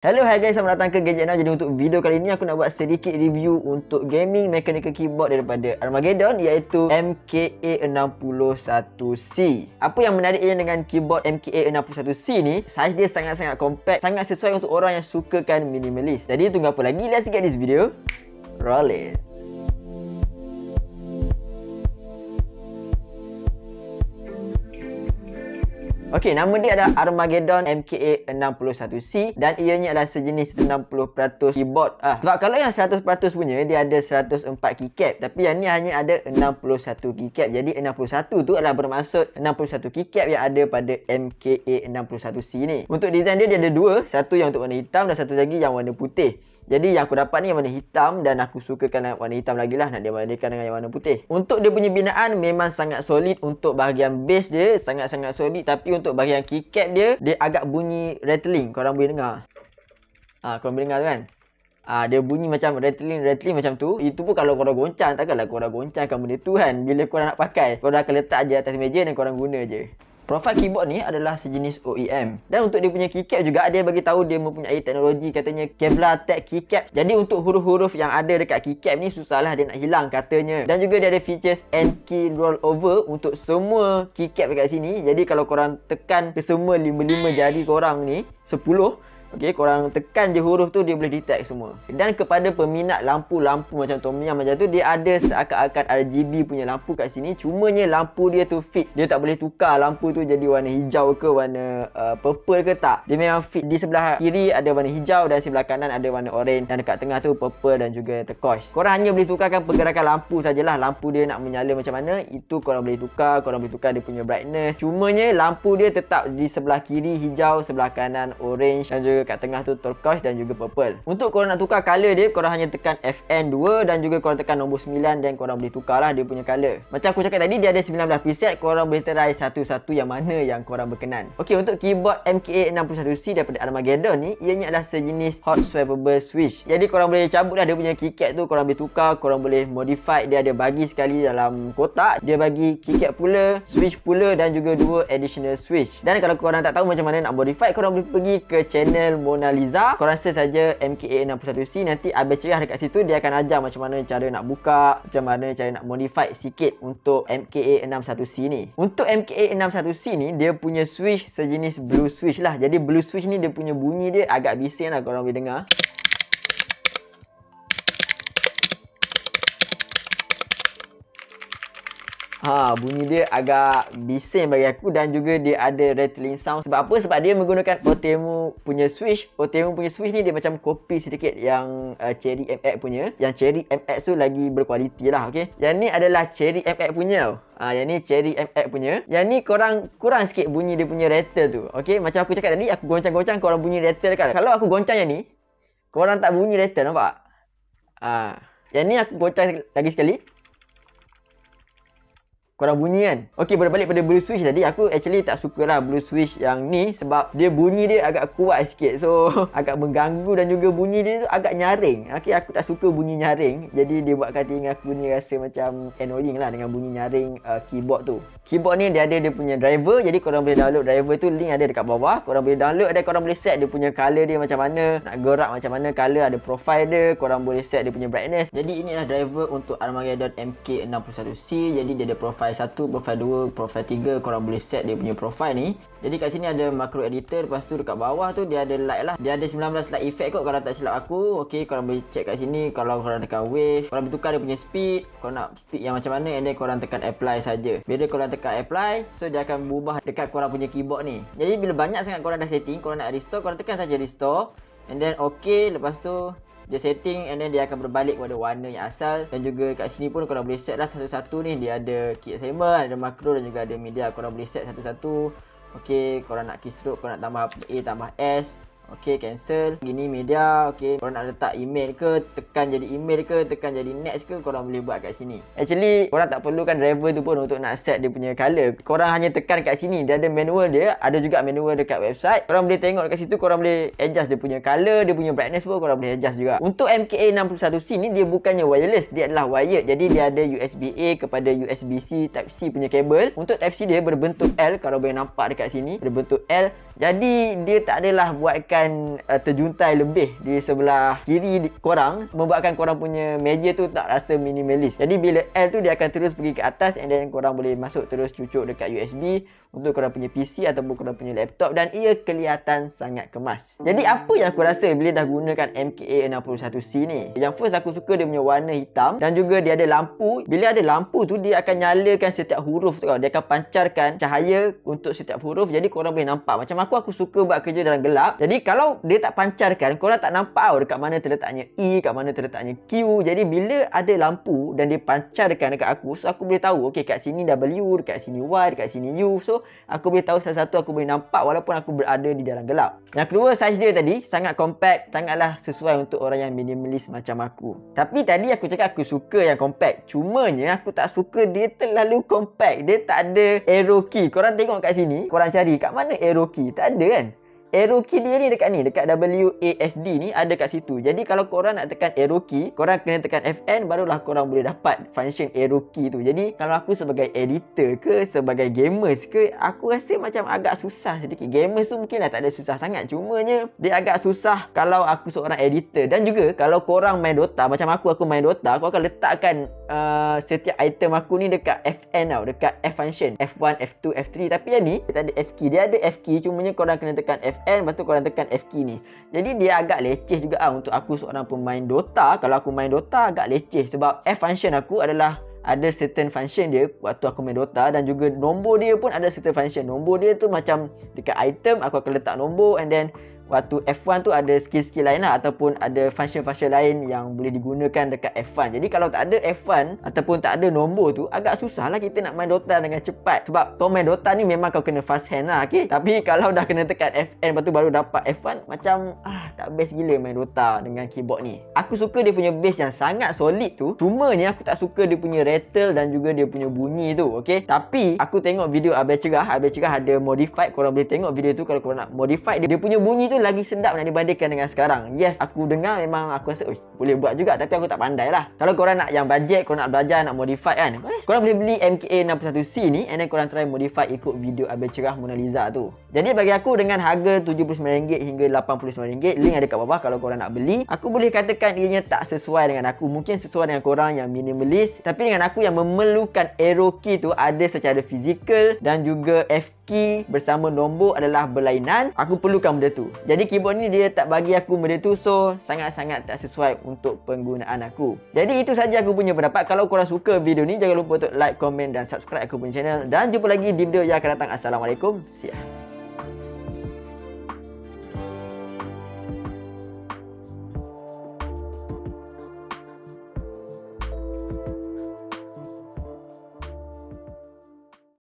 Hello, hi guys, selamat datang ke Gadget Now. Jadi untuk video kali ini aku nak buat sedikit review untuk gaming mechanical keyboard daripada Armageddon, iaitu MKA61C. Apa yang menariknya dengan keyboard MKA61C ni, saiz dia sangat-sangat compact, sangat sesuai untuk orang yang sukakan minimalis. Jadi tunggu apa lagi, let's get this video rolling. Okey, nama dia adalah Armageddon MKA61C dan ianya adalah sejenis 60% keyboard. Sebab kalau yang 100% punya dia ada 104 keycap, tapi yang ni hanya ada 61 keycap. Jadi 61 tu adalah bermaksud 61 keycap yang ada pada MKA61C ni. Untuk design dia ada dua, satu yang untuk warna hitam dan satu lagi yang warna putih. Jadi yang aku dapat ni yang warna hitam dan aku sukakan warna hitam lagi lah, nak dia bandingkan dengan yang warna putih. Untuk dia punya binaan memang sangat solid. Untuk bahagian base dia sangat-sangat solid, tapi untuk bahagian keycap dia agak bunyi rattling. Korang boleh dengar. Korang boleh dengar kan? Dia bunyi macam rattling macam tu. Itu pun kalau korang goncang, takkanlah korang goncangkan benda tu kan. Bila korang nak pakai, korang akan letak je atas meja dan korang guna je. Profile keyboard ni adalah sejenis OEM. Dan untuk dia punya keycap juga, dia bagi tahu dia mempunyai teknologi katanya Kevlar Tech keycap. Jadi untuk huruf-huruf yang ada dekat keycap ni susahlah dia nak hilang katanya. Dan juga dia ada features N key rollover untuk semua keycap dekat sini. Jadi kalau korang tekan ke semua 5 jari korang ni, 10, okey, korang tekan je huruf tu, dia boleh detect semua. Dan kepada peminat lampu-lampu macam Tom Yum macam tu, dia ada seakan-akan RGB punya lampu kat sini. Cumanya lampu dia tu fix. Dia tak boleh tukar lampu tu jadi warna hijau ke warna purple ke, tak. Dia memang fix. Di sebelah kiri ada warna hijau dan sebelah kanan ada warna orange. Dan dekat tengah tu purple dan juga turquoise. Korang hanya boleh tukarkan pergerakan lampu sajalah. Lampu dia nak menyala macam mana, itu korang boleh tukar. Korang boleh tukar dia punya brightness. Cumanya lampu dia tetap di sebelah kiri hijau, sebelah kanan orange dan juga kat tengah tu turquoise dan juga purple. Untuk korang nak tukar color dia, korang hanya tekan FN2 dan juga korang tekan nombor 9 dan korang boleh tukar lah dia punya color. Macam aku cakap tadi, dia ada 19 preset. Korang boleh try satu-satu yang mana yang korang berkenan. Okey, untuk keyboard MKA61C daripada Armageddon ni, ianya adalah sejenis hot swappable switch. Jadi korang boleh cabut lah dia punya keycap tu, korang boleh tukar, korang boleh modify. Dia ada bagi sekali dalam kotak. Dia bagi keycap pula, switch pula dan juga dua additional switch. Dan kalau korang tak tahu macam mana nak modify, korang boleh pergi ke channel Mona Lisa. Korang search saja MKA61C, nanti Abel Cerah dekat situ dia akan ajar macam mana cara nak buka, macam mana cara nak modify sikit untuk MKA61C ni. Untuk MKA61C ni, dia punya switch sejenis blue switch lah. Jadi blue switch ni dia punya bunyi dia agak bising lah, korang boleh dengar. Bunyi dia agak bising bagi aku dan juga dia ada rattling sound. Sebab apa? Sebab dia menggunakan Otemu punya switch. Otemu punya switch ni dia macam kopi sedikit yang Cherry MX punya. Yang Cherry MX tu lagi berkualiti lah, okey. Yang ni adalah Cherry MX punya. Yang ni Cherry MX punya. Yang ni kurang sikit bunyi dia punya rattle tu. Okey, macam aku cakap tadi, aku goncang-goncang korang bunyi rattle kan. Kalau aku goncang yang ni, korang tak bunyi rattle, nampak? Yang ni aku goncang lagi sekali, korang bunyi kan. Okey, berbalik pada blue switch tadi, aku actually tak suka lah blue switch yang ni sebab dia bunyi dia agak kuat sikit. So agak mengganggu dan juga bunyi dia tu agak nyaring. Okey, aku tak suka bunyi nyaring. Jadi dia buatkan telinga aku ni rasa macam annoying lah dengan bunyi nyaring keyboard tu. Keyboard ni dia ada dia punya driver. Jadi korang boleh download driver tu, link ada dekat bawah. Korang boleh download dan korang boleh set dia punya color dia macam mana, nak gerak macam mana color, ada profile dia. Korang boleh set dia punya brightness. Jadi ini adalah driver untuk Armageddon MK61C. Jadi dia ada profile 1, profile 2, profile 3. Korang boleh set dia punya profile ni. Jadi kat sini ada macro editor. Lepas tu dekat bawah tu dia ada light lah. Dia ada 19 light effect kot kalau tak silap aku. Okey, korang boleh check kat sini. Kalau korang tekan wave, korang boleh tukar dia punya speed. Korang nak speed yang macam mana, and then korang tekan apply saja. Bila korang tekan apply, so dia akan berubah dekat korang punya keyboard ni. Jadi bila banyak sangat korang dah setting, korang nak restore, korang tekan saja restore, and then okey. Lepas tu dia setting, and then dia akan berbalik kepada warna yang asal. Dan juga kat sini pun korang boleh set lah satu-satu ni. Dia ada key assignment, ada makro dan juga ada media. Korang boleh set satu-satu. Okey, korang nak keystroke, korang nak tambah A, tambah S. Okey, cancel. Gini media. Okey, korang nak letak email ke, tekan jadi email ke, tekan jadi next ke, korang boleh buat kat sini. Actually, korang tak perlukan driver tu pun untuk nak set dia punya color. Korang hanya tekan kat sini. Dia ada manual dia. Ada juga manual dekat website. Korang boleh tengok dekat situ. Korang boleh adjust dia punya color, dia punya brightness pun korang boleh adjust juga. Untuk MKA61C ni, dia bukannya wireless. Dia adalah wired. Jadi dia ada USB-A kepada USB-C Type-C punya kabel. Untuk Type-C dia berbentuk L. Kalau boleh nampak dekat sini, berbentuk L. Jadi dia tak adalah buatkan terjuntai lebih di sebelah kiri korang, membuatkan korang punya meja tu tak rasa minimalis. Jadi bila L tu dia akan terus pergi ke atas, and then korang boleh masuk terus cucuk dekat USB untuk korang punya PC ataupun korang punya laptop, dan ia kelihatan sangat kemas. Jadi apa yang aku rasa bila dah gunakan MKA61C ni? Yang first aku suka dia punya warna hitam, dan juga dia ada lampu. Bila ada lampu tu dia akan nyalakan setiap huruf tu. Dia akan pancarkan cahaya untuk setiap huruf, jadi korang boleh nampak. Macam aku suka buat kerja dalam gelap. Jadi kalau dia tak pancarkan, korang tak nampak dekat mana terletaknya E, kat mana terletaknya Q. Jadi bila ada lampu dan dia pancarkan dekat aku, so aku boleh tahu okey kat sini W, dekat sini Y, dekat sini U. So aku boleh tahu satu-satu, aku boleh nampak walaupun aku berada di dalam gelap. Yang kedua, saiz dia tadi sangat compact, sangatlah sesuai untuk orang yang minimalis macam aku. Tapi tadi aku cakap aku suka yang compact, cumanya aku tak suka dia terlalu compact. Dia tak ada arrow key. Korang tengok kat sini, korang cari kat mana arrow key, tak ada kan? Arrow key dia ni, dekat WASD ni ada kat situ. Jadi kalau korang nak tekan arrow key, korang kena tekan FN, barulah korang boleh dapat function arrow key tu. Jadi kalau aku sebagai editor ke, sebagai gamers ke, aku rasa macam agak susah sedikit. Gamers tu mungkin dah tak ada susah sangat, cumanya dia agak susah kalau aku seorang editor. Dan juga kalau korang main Dota, macam aku main Dota, aku akan letakkan setiap item aku ni dekat FN tau, dekat F function, F1, F2, F3. Tapi yang ni dia tak ada F key. Dia ada F key, cumanya korang kena tekan FN, lepas tu korang tekan F key ni. Jadi dia agak leceh juga untuk aku seorang pemain Dota. Kalau aku main Dota agak leceh, sebab F function aku adalah ada certain function dia waktu aku main Dota, dan juga nombor dia pun ada certain function. Nombor dia tu macam dekat item aku akan letak nombor, and then waktu F1 tu ada skill-skill lain lah, ataupun ada function-function lain yang boleh digunakan dekat F1. Jadi kalau tak ada F1 ataupun tak ada nombor tu, agak susah lah kita nak main Dota dengan cepat. Sebab kau main Dota ni memang kau kena fast hand lah, okay? Tapi kalau dah kena tekan FN lepas tu baru dapat F1, macam tak best gila main Dota dengan keyboard ni. Aku suka dia punya base yang sangat solid tu, cumanya aku tak suka dia punya rattle dan juga dia punya bunyi tu, okay? Tapi aku tengok video Abel Cerah ada modified. Korang boleh tengok video tu kalau korang nak modify dia punya bunyi tu lagi sedap nak dibandingkan dengan sekarang. Yes, aku dengar memang aku rasa boleh buat juga, tapi aku tak pandai lah. Kalau korang nak yang budget, korang nak belajar, nak modify kan, korang boleh beli MKA61C ni, and then korang try modify ikut video Abel Cerah Mona Lisa tu. Jadi bagi aku dengan harga RM79 hingga RM89, link ada kat bawah kalau korang nak beli. Aku boleh katakan ianya tak sesuai dengan aku. Mungkin sesuai dengan korang yang minimalis, tapi dengan aku yang memerlukan arrow key tu ada secara fizikal, dan juga F key bersama nombor adalah berlainan. Aku perlukan benda tu. Jadi keyboard ni dia tak bagi aku benda tu, so sangat-sangat tak sesuai untuk penggunaan aku. Jadi itu saja aku punya pendapat. Kalau korang suka video ni, jangan lupa untuk like, komen dan subscribe aku punya channel. Dan jumpa lagi di video yang akan datang. Assalamualaikum. See ya.